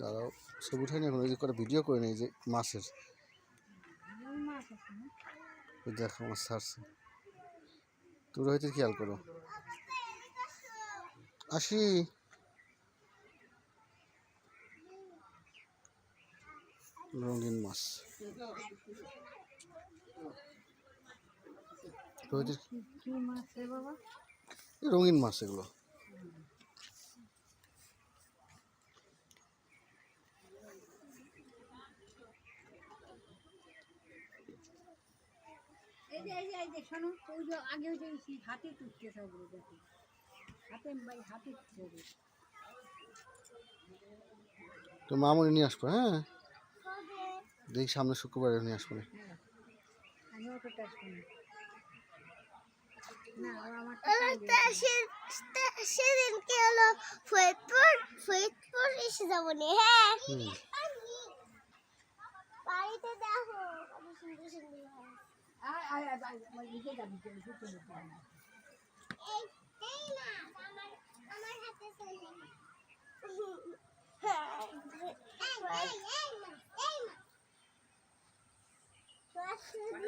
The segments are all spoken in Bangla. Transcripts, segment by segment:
দাঁড়াও, ছবি উঠাই এখন, ওই যে করে ভিডিও করে নেই যে মাছের, দেখো মাছ ছাড়ছে। তোর হয়তো খেয়াল করো। আসি, রঙিন মাছ, রঙিন মাছ এগুলো। তো মামুনি নিয়ে আসবো, হ্যাঁ দেখি সামনে শুক্রবারে নিয়ে আসবো। সেদিনকে হলো ফরিদপুর এসে যাবো নি। হ্যাঁ বাড়িতে দেখো সুন্দর সুন্দর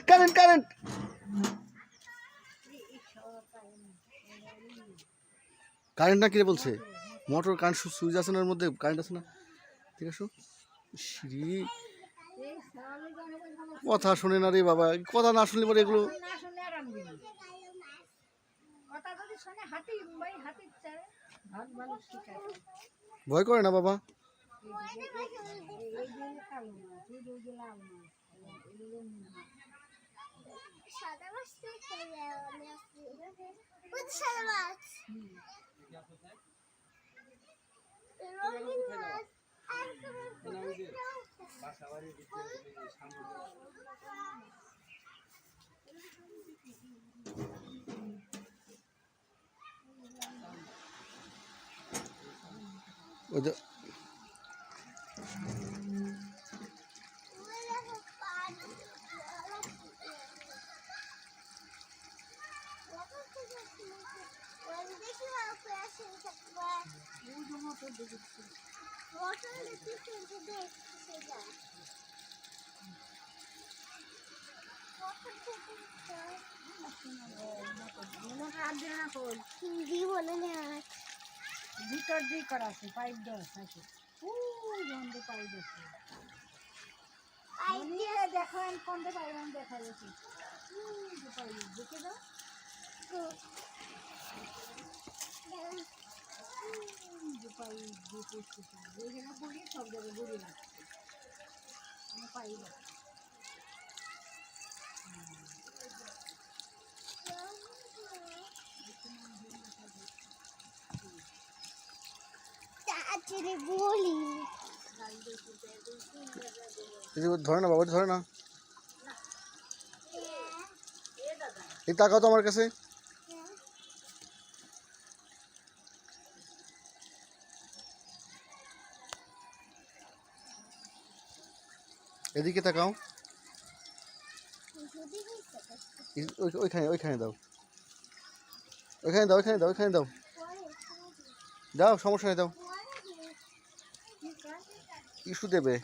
কারেন্ট কারেন্ট, কারেন্ট না কি বলছে, মোটর কারেন্ট সুইচ আছে না, ওর মধ্যে কারেন্ট আছে না। ঠিক আছে, কথা শুনে না রে বাবা, কথা না শুনলে পরে এগুলো ভয় করে না বাবা। ওই যে ভিতর দিয়ে করা আছে, পাইপ দেওয়া আছে, বন্ধ পাইপ আছে। দেখো আমি কোনটা পাইব, আমি দেখা যাচ্ছি দেখে দাও। সব জায়গায় ঘুরে রাখছে পাইব। ধরে না বাবা, ধরে না, এই টাকাও তো আমার কাছে। এদিকে তাকাও, ওইখানে ওইখানে দাও, ওইখানে দাও, ওইখানে দাও, ওইখানে দাও, দাও সমস্যা নেই, দাও। ইস্যু দেবে।